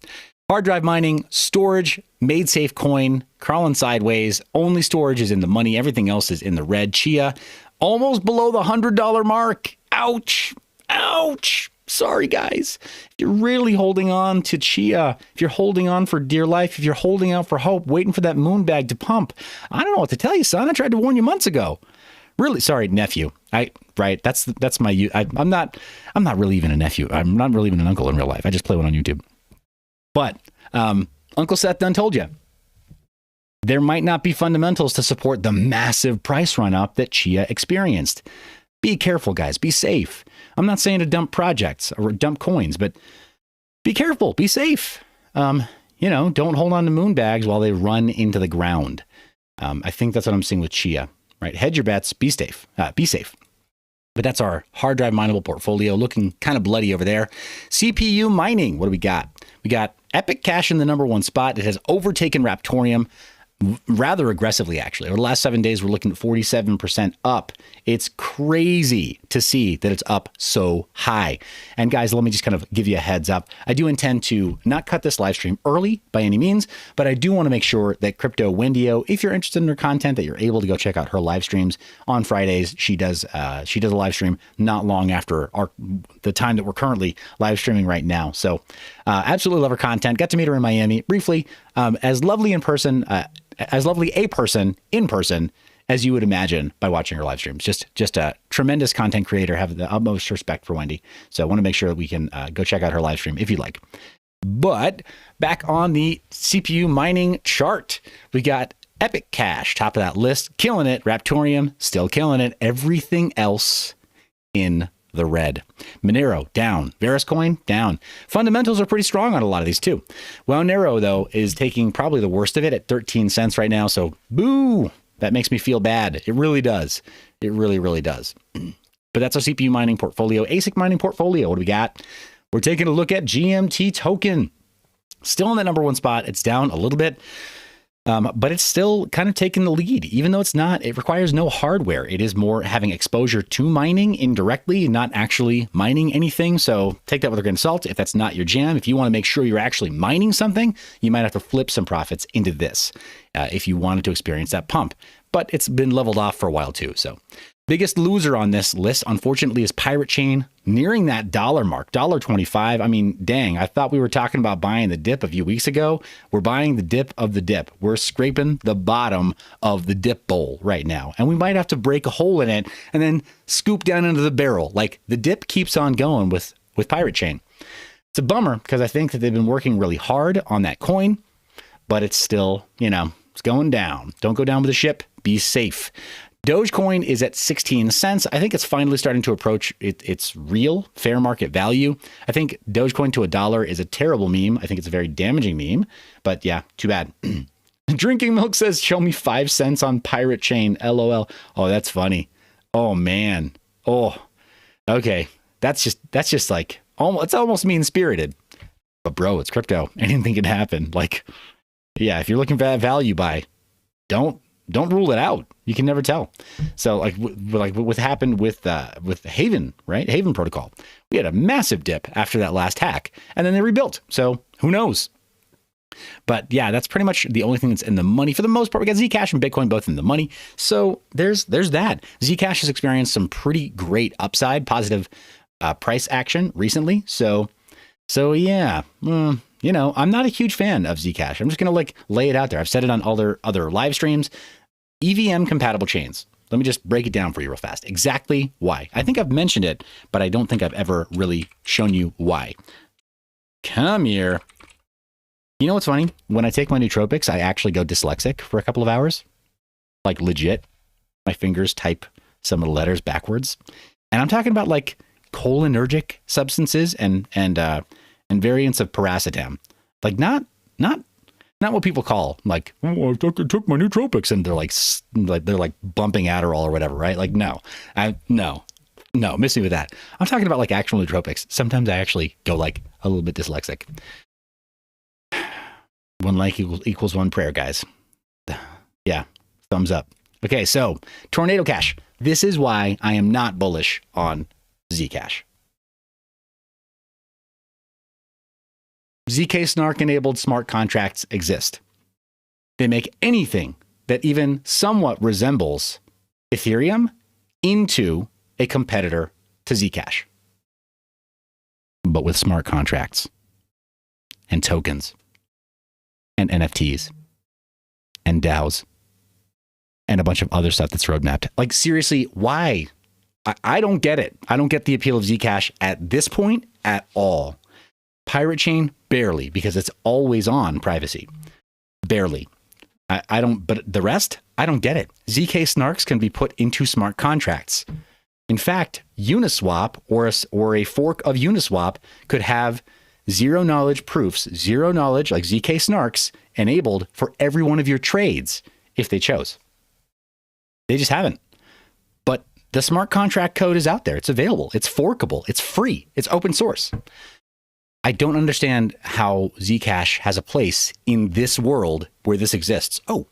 Hard drive mining, storage, made safe coin, crawling sideways. Only storage is in the money. Everything else is in the red. Chia, almost below the $100 mark. Ouch. Ouch. Sorry, guys. If you're really holding on to Chia, if you're holding on for dear life, if you're holding out for hope, waiting for that moon bag to pump, I don't know what to tell you, son. I tried to warn you months ago. Really, sorry, nephew. That's my. I'm not really even a nephew. I'm not really even an uncle in real life. I just play one on YouTube. But Uncle Seth done told you. There might not be fundamentals to support the massive price run up that Chia experienced. Be careful, guys. Be safe. I'm not saying to dump projects or dump coins, but be careful. Be safe. Don't hold on to moon bags while they run into the ground. I think that's what I'm seeing with Chia, right? Hedge your bets. Be safe. Be safe. But that's our hard drive mineable portfolio, looking kind of bloody over there. CPU mining. What do we got? We got Epic Cash in the number 1 spot. It has overtaken Raptorium. rather aggressively, actually. Over the last 7 days, we're looking at 47% up. It's crazy to see that it's up so high. And guys, let me just kind of give you a heads up. I do intend to not cut this live stream early by any means, but I do want to make sure that Crypto Wendio, if you're interested in her content, that you're able to go check out her live streams on Fridays. She does a live stream not long after the time that we're currently live streaming right now. So absolutely love her content. Got to meet her in Miami briefly. As lovely in person, as lovely a person in person as you would imagine by watching her live streams. Just a tremendous content creator. Have the utmost respect for Wendy. So I want to make sure that we can go check out her live stream if you'd like. But back on the CPU mining chart, we got Epic Cash, top of that list, killing it. Raptorium, still killing it. Everything else in the red. Monero, down. Veriscoin, down. Fundamentals are pretty strong on a lot of these too. Monero, though, is taking probably the worst of it at 13 cents right now. So, boo! That makes me feel bad. It really does. It really, really does. But that's our CPU mining portfolio. ASIC mining portfolio, what do we got? We're taking a look at GMT token. Still in that number one spot. It's down a little bit. But it's still kind of taking the lead, even though it requires no hardware. It is more having exposure to mining indirectly, not actually mining anything. So take that with a grain of salt. If that's not your jam, if you want to make sure you're actually mining something, you might have to flip some profits into this if you wanted to experience that pump. But it's been leveled off for a while too. So biggest loser on this list, unfortunately, is Pirate Chain, nearing that dollar mark, $1.25. I mean, dang, I thought we were talking about buying the dip a few weeks ago. We're buying the dip of the dip. We're scraping the bottom of the dip bowl right now. And we might have to break a hole in it and then scoop down into the barrel. Like the dip keeps on going with Pirate Chain. It's a bummer because I think that they've been working really hard on that coin, but it's still, it's going down. Don't go down with the ship. Be safe. Dogecoin is at 16 cents. I think it's finally starting to approach its real fair market value. I think Dogecoin to $1 is a terrible meme. I think it's a very damaging meme, but yeah, too bad. Drinking Milk says, show me 5 cents on Pirate Chain. LOL. Oh, that's funny. Oh man. Oh, okay. That's just like, it's almost mean spirited, but bro, it's crypto. Anything can happen. Like, yeah, if you're looking for that value buy, don't rule it out. You can never tell. So like what happened with Haven, right? Haven protocol. We had a massive dip after that last hack and then they rebuilt. So who knows? But yeah, that's pretty much the only thing that's in the money for the most part. We got Zcash and Bitcoin both in the money. So there's that. Zcash has experienced some pretty great upside, positive price action recently. So yeah, I'm not a huge fan of Zcash. I'm just going to lay it out there. I've said it on other live streams. EVM compatible chains. Let me just break it down for you real fast. Exactly why. I think I've mentioned it, but I don't think I've ever really shown you why. Come here. You know what's funny? When I take my nootropics, I actually go dyslexic for a couple of hours. Like legit. My fingers type some of the letters backwards. And I'm talking about like cholinergic substances and variants of paracetam. Like not what people call like, oh, I took my nootropics and they're like bumping Adderall or whatever, right? Like no, miss me with that. I'm talking about like actual nootropics. Sometimes I actually go like a little bit dyslexic. One like equals one prayer, guys. Yeah, thumbs up. Okay, so Tornado Cash. This is why I am not bullish on Zcash. ZK Snark enabled smart contracts exist. They make anything that even somewhat resembles Ethereum into a competitor to Zcash, but with smart contracts and tokens and NFTs and DAOs and a bunch of other stuff that's roadmapped. Like seriously, why? I don't get it. I don't get the appeal of Zcash at this point at all. Pirate Chain, barely, because it's always on privacy. Barely. I don't, but the rest, I don't get it. ZK snarks can be put into smart contracts. In fact, Uniswap or a fork of Uniswap could have zero knowledge proofs, zero knowledge, like ZK snarks, enabled for every one of your trades if they chose. They just haven't. But the smart contract code is out there. It's available. It's forkable. It's free. It's open source. I don't understand how Zcash has a place in this world where this exists. Oh,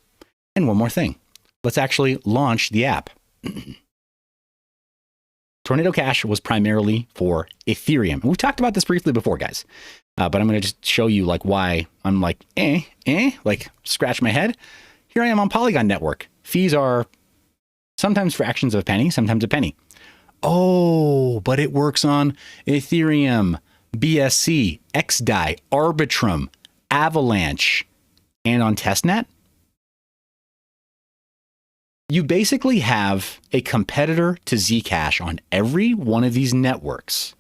And one more thing. Let's actually launch the app. Tornado Cash was primarily for Ethereum. We've talked about this briefly before, guys. But I'm going to just show you like why I'm like, like scratch my head. Here I am on Polygon Network. Fees are sometimes fractions of a penny, sometimes a penny. Oh, but it works on Ethereum, BSC, XDAI, Arbitrum, Avalanche, and on testnet. You basically have a competitor to Zcash on every one of these networks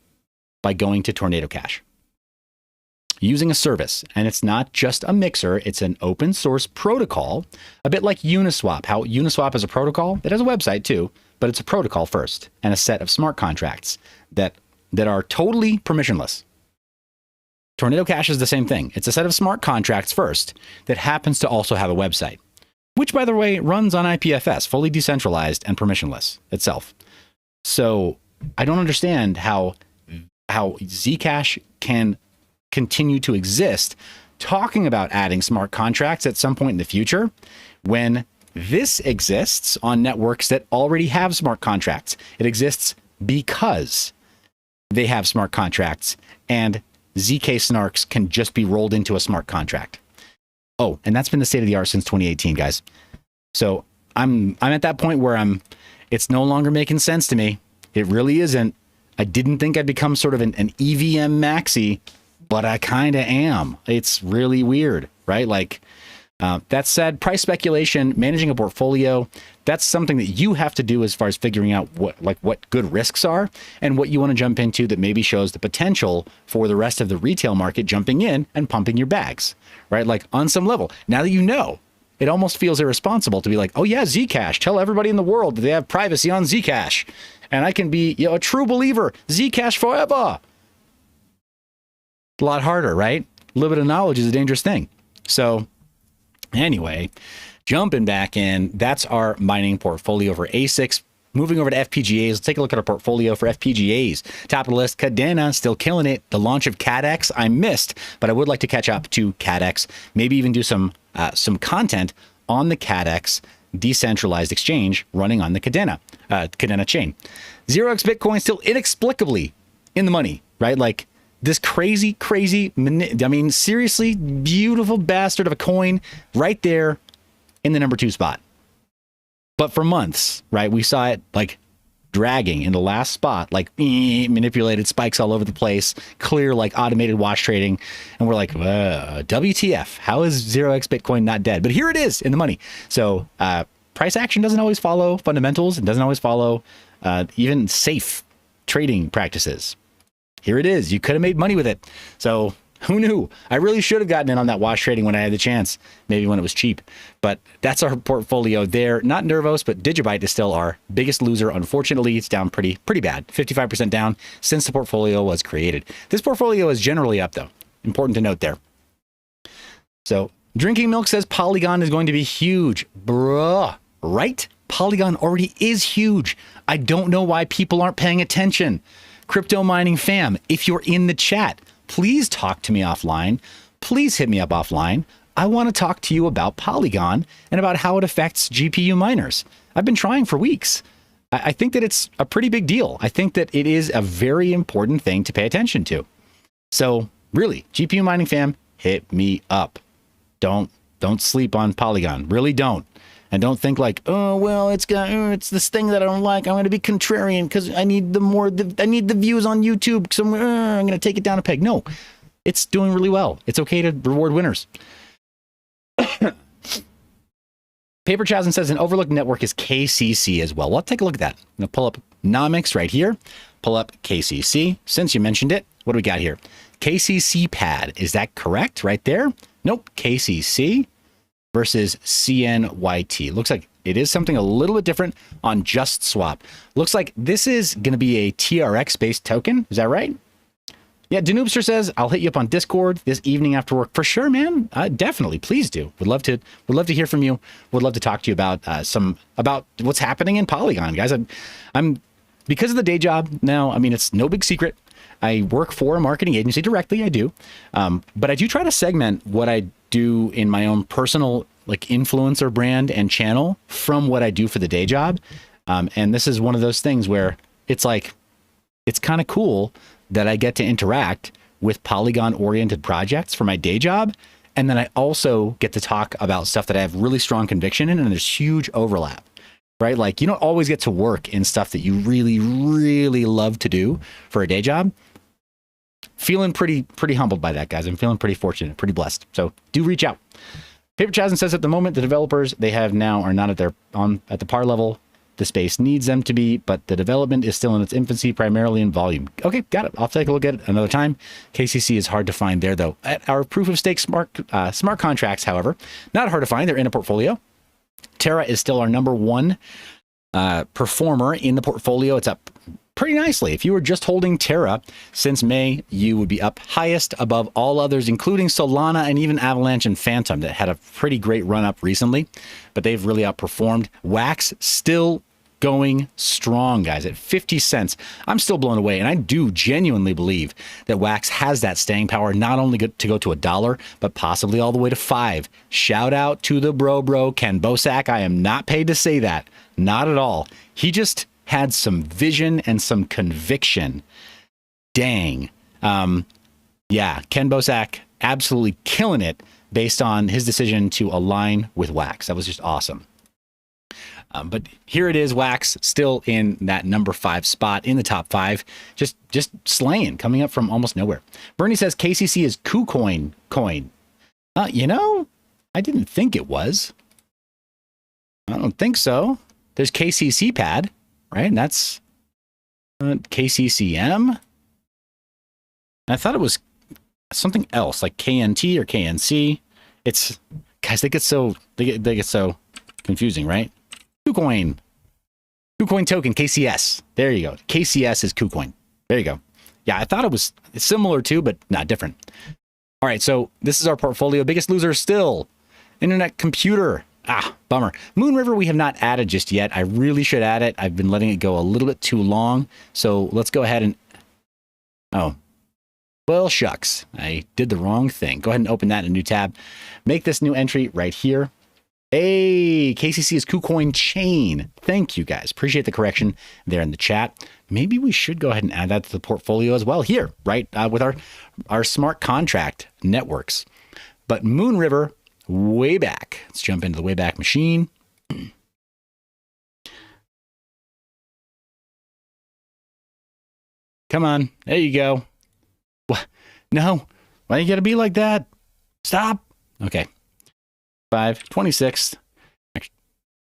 by going to Tornado Cash. Using a service, and it's not just a mixer, it's an open source protocol, a bit like Uniswap. How Uniswap is a protocol, it has a website too, but it's a protocol first, and a set of smart contracts that are totally permissionless. Tornado Cash is the same thing. It's a set of smart contracts first that happens to also have a website, which, by the way, runs on IPFS, fully decentralized and permissionless itself. So I don't understand how Zcash can continue to exist talking about adding smart contracts at some point in the future when this exists on networks that already have smart contracts. It exists because they have smart contracts, and ZK snarks can just be rolled into a smart contract. Oh, and that's been the state of the art since 2018, guys. So I'm at that point where it's no longer making sense to me. It really isn't. I didn't think I'd become sort of an EVM maxi, but I kind of am. It's really weird, right? Like, that said, price speculation, managing a portfolio, that's something that you have to do as far as figuring out what good risks are and what you want to jump into that maybe shows the potential for the rest of the retail market jumping in and pumping your bags, right? Like on some level. Now that you know, it almost feels irresponsible to be like, oh yeah, Zcash, tell everybody in the world that they have privacy on Zcash. And I can be, a true believer, Zcash forever. A lot harder, right? A little bit of knowledge is a dangerous thing. So anyway, jumping back in, that's our mining portfolio for ASICs. Moving over to FPGAs, let's take a look at our portfolio for FPGAs. Top of the list, Cadena, still killing it. The launch of CADX, I missed, but I would like to catch up to CADX. Maybe even do some content on the CADX decentralized exchange running on the Cadena chain. 0x Bitcoin still inexplicably in the money, right? Like, this crazy, seriously beautiful bastard of a coin right there in the number 2 spot. But for months, right, we saw it like dragging in the last spot, like manipulated spikes all over the place, clear like automated wash trading. And we're like, WTF, how is 0x Bitcoin not dead? But here it is in the money. So price action doesn't always follow fundamentals. It doesn't always follow even safe trading practices. Here it is. You could have made money with it. So who knew? I really should have gotten in on that wash trading when I had the chance, maybe when it was cheap. But that's our portfolio there. Not Nervos, but Digibyte is still our biggest loser. Unfortunately, it's down pretty bad, 55% down since the portfolio was created. This portfolio is generally up, though. Important to note there. So Drinking Milk says Polygon is going to be huge. Bruh, right? Polygon already is huge. I don't know why people aren't paying attention. Crypto Mining Fam, if you're in the chat, please talk to me offline. Please hit me up offline. I want to talk to you about Polygon and about how it affects GPU miners. I've been trying for weeks. I think that it's a pretty big deal. I think that it is a very important thing to pay attention to. So really, GPU Mining Fam, hit me up. Don't sleep on Polygon. Really don't. And don't think like, oh, well, it's this thing that I don't like. I'm going to be contrarian because I need the views on YouTube. So I'm going to take it down a peg. No, it's doing really well. It's okay to reward winners. Paper Chasm says an overlooked network is KCC as well. Well, take a look at that. I'm going to pull up Nomics right here. Pull up KCC. Since you mentioned it, what do we got here? KCC pad. Is that correct right there? Nope. KCC versus CNYT. Looks like it is something a little bit different on Just Swap. Looks like this is going to be a TRX-based token. Is that right? Yeah, Danoobster says, I'll hit you up on Discord this evening after work. For sure, man. Definitely. Please do. Would love to hear from you. Would love to talk to you about about what's happening in Polygon, guys. I'm because of the day job now, I mean, it's no big secret. I work for a marketing agency directly. I do. But I do try to segment what I do in my own personal like influencer brand and channel from what I do for the day job. And this is one of those things where it's like, it's kind of cool that I get to interact with Polygon oriented projects for my day job. And then I also get to talk about stuff that I have really strong conviction in, and there's huge overlap, right? Like, you don't always get to work in stuff that you really, really love to do for a day job. Feeling pretty humbled by that, guys. I'm feeling pretty fortunate, pretty blessed. So do reach out. Paper Chasm says at the moment, the developers they have now are not at the par level the space needs them to be, but the development is still in its infancy, primarily in volume. Okay, got it. I'll take a look at it another time. KCC is hard to find there, though. At our proof of stake smart contracts, however, not hard to find. They're in a portfolio. Terra is still our number one performer in the portfolio. It's up pretty nicely. If you were just holding Terra since May, you would be up highest above all others, including Solana and even Avalanche and Phantom that had a pretty great run up recently, but they've really outperformed. Wax still going strong, guys, at 50 cents. I'm still blown away, and I do genuinely believe that Wax has that staying power, not only to go to $1, but possibly all the way to $5. Shout out to the bro, Ken Bosak. I am not paid to say that. Not at all. He just had some vision and some conviction. Dang. Yeah, Ken Bosak absolutely killing it based on his decision to align with Wax. That was just awesome. But here it is, Wax still in that number 5 spot in the top 5, just slaying, coming up from almost nowhere. Bernie says KCC is KuCoin coin. You know, I didn't think it was. I don't think so. There's KCC pad, right? And that's KCCM. I thought it was something else like KNT or KNC. It's, guys, they get so confusing, right? KuCoin token, KCS. There you go. KCS is KuCoin. There you go. Yeah, I thought it was similar to, but not different. All right, so this is our portfolio. Biggest loser still, Internet Computer. Bummer. Moon River we have not added just yet. I really should add it. I've been letting it go a little bit too long. So let's go ahead and... Oh, well, shucks. I did the wrong thing. Go ahead and open that in a new tab. Make this new entry right here. Hey, KCC is KuCoin Chain. Thank you, guys. Appreciate the correction there in the chat. Maybe we should go ahead and add that to the portfolio as well here, right? With our smart contract networks. But Moon River, way back. Let's jump into the Wayback Machine. Come on. There you go. What? No. Why you gotta be like that? Stop. Okay. 26th.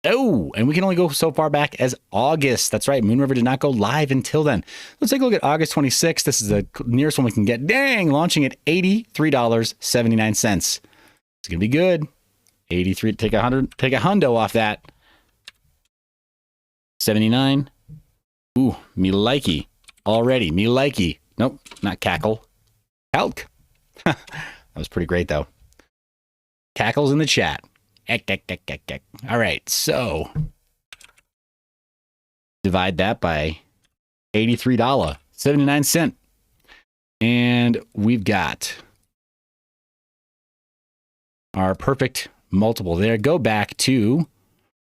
Oh, and we can only go so far back as August. That's right. Moon River did not go live until then. Let's take a look at August 26th. This is the nearest one we can get. Dang, launching at $83.79. It's gonna be good. 83. Take a hundo off that. 79. Ooh, me likey. Already, me likey. Nope, not cackle. Calc. That was pretty great though. Cackles in the chat. All right, so divide that by $83.79. And we've got our perfect multiple there. Go back to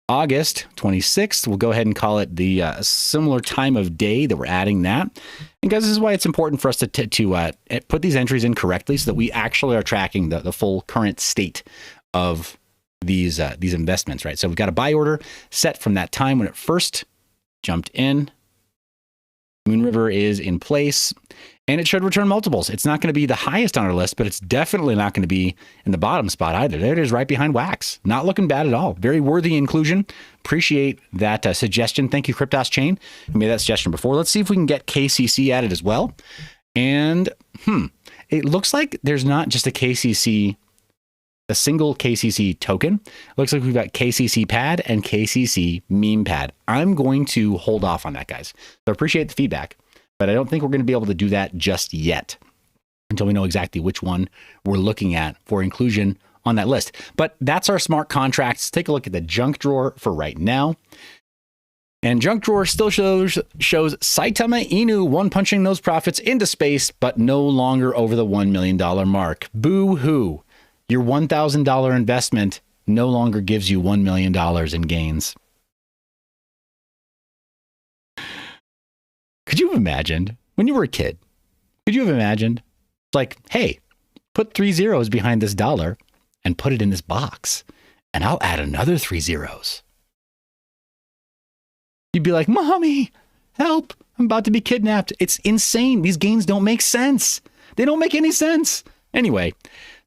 August 26th. We'll go ahead and call it the similar time of day that we're adding that. And guys, this is why it's important for us to put these entries in correctly so that we actually are tracking the full current state of these investments, right? So we've got a buy order set from that time when it first jumped in. Moon River is in place, and it should return multiples. It's not going to be the highest on our list, but it's definitely not going to be in the bottom spot either. There it is right behind Wax. Not looking bad at all. Very worthy inclusion. Appreciate that suggestion. Thank you, Cryptos Chain, who made that suggestion before. Let's see if we can get KCC added as well. And it looks like there's not just a single KCC token. It looks like we've got KCC pad and KCC meme pad. I'm going to hold off on that, guys. So I appreciate the feedback, but I don't think we're going to be able to do that just yet until we know exactly which one we're looking at for inclusion on that list. But that's our smart contracts. Take a look at the junk drawer for right now. And junk drawer still shows Saitama Inu one-punching those profits into space, but no longer over the $1 million mark. Boo-hoo. Your $1,000 investment no longer gives you $1 million in gains. Could you have imagined when you were a kid? Could you have imagined, like, hey, put 3 zeros behind this dollar and put it in this box, and I'll add another 3 zeros. You'd be like, Mommy, help, I'm about to be kidnapped. It's insane. These gains don't make sense. They don't make any sense. Anyway,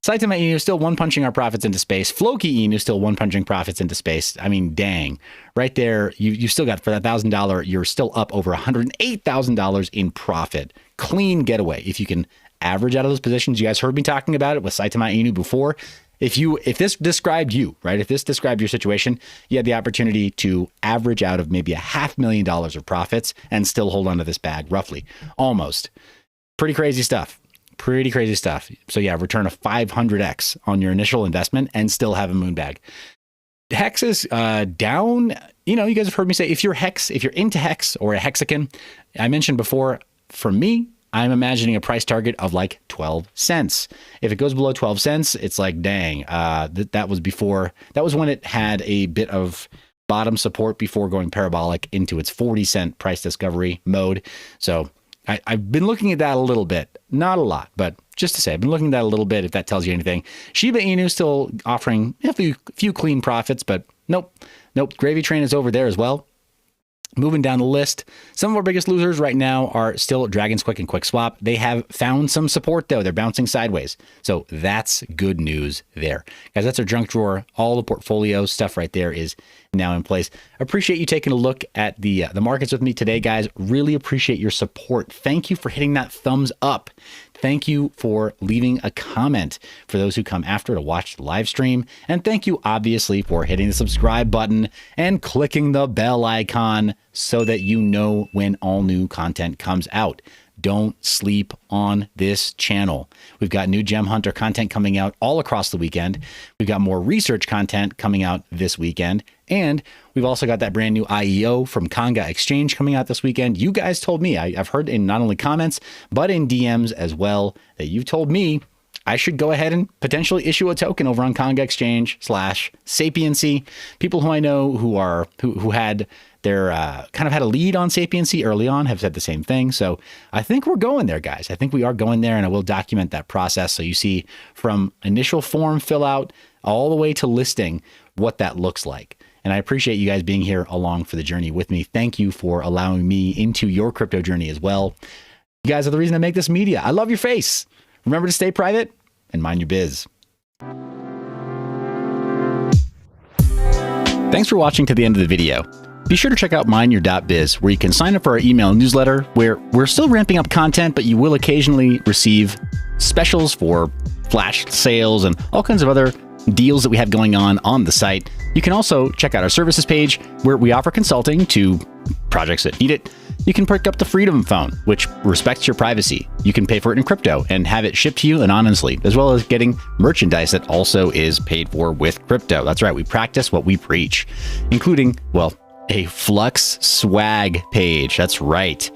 Saitama Inu still one-punching our profits into space. Floki Inu still one-punching profits into space. I mean, dang. Right there, you still got, for that $1,000, you're still up over $108,000 in profit. Clean getaway. If you can average out of those positions, you guys heard me talking about it with Saitama Inu before. If this described you, right? If this described your situation, you had the opportunity to average out of maybe $500,000 of profits and still hold on to this bag, roughly. Almost. Pretty crazy stuff. Pretty crazy stuff. So yeah, return a 500x on your initial investment and still have a moon bag. Hex is down. You know, you guys have heard me say, if you're into Hex or a hexagon, I mentioned before, for me, I'm imagining a price target of like 12 cents. If it goes below 12 cents, it's like, dang, that was when it had a bit of bottom support before going parabolic into its 40-cent price discovery mode. So I've been looking at that a little bit, not a lot, but just to say, I've been looking at that a little bit, if that tells you anything. Shiba Inu still offering a few clean profits, but nope. Gravy train is over there as well. Moving down the list, some of our biggest losers right now are still Dragon's Quick and Quick Swap. They have found some support, though. They're bouncing sideways. So that's good news there. Guys, that's our junk drawer. All the portfolio stuff right there is now in place. Appreciate you taking a look at the markets with me today, guys. Really appreciate your support. Thank you for hitting that thumbs up. Thank you for leaving a comment for those who come after to watch the live stream. And thank you, obviously, for hitting the subscribe button and clicking the bell icon so that you know when all new content comes out. Don't sleep on this channel. We've got new Gem Hunter content coming out all across the weekend. We've got more research content coming out this weekend. And we've also got that brand new IEO from Conga Exchange coming out this weekend. You guys told me, I've heard in not only comments, but in DMs as well, that you've told me I should go ahead and potentially issue a token over on Conga Exchange /Sapiency. People who I know who had their kind of had a lead on Sapiency early on have said the same thing. So I think we're going there, guys. I think we are going there, and I will document that process. So you see from initial form fill out all the way to listing what that looks like. And I appreciate you guys being here along for the journey with me. Thank you for allowing me into your crypto journey as well. You guys are the reason I make this media. I love your face. Remember to stay private and mind your biz. Thanks for watching to the end of the video. Be sure to check out mineyour.biz, where you can sign up for our email newsletter, where we're still ramping up content, but you will occasionally receive specials for flash sales and all kinds of other deals that we have going on the site. You can also check out our services page, where we offer consulting to projects that need it. You can pick up the Freedom Phone, which respects your privacy. You can pay for it in crypto and have it shipped to you anonymously, as well as getting merchandise that also is paid for with crypto. That's right, we practice what we preach, including, well, a Flux swag page. That's right.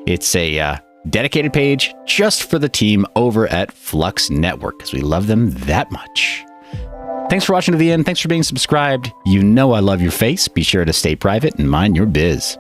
It's a dedicated page just for the team over at Flux Network, because we love them that much. Thanks for watching to the end. Thanks for being subscribed. You know I love your face. Be sure to stay private and mind your biz.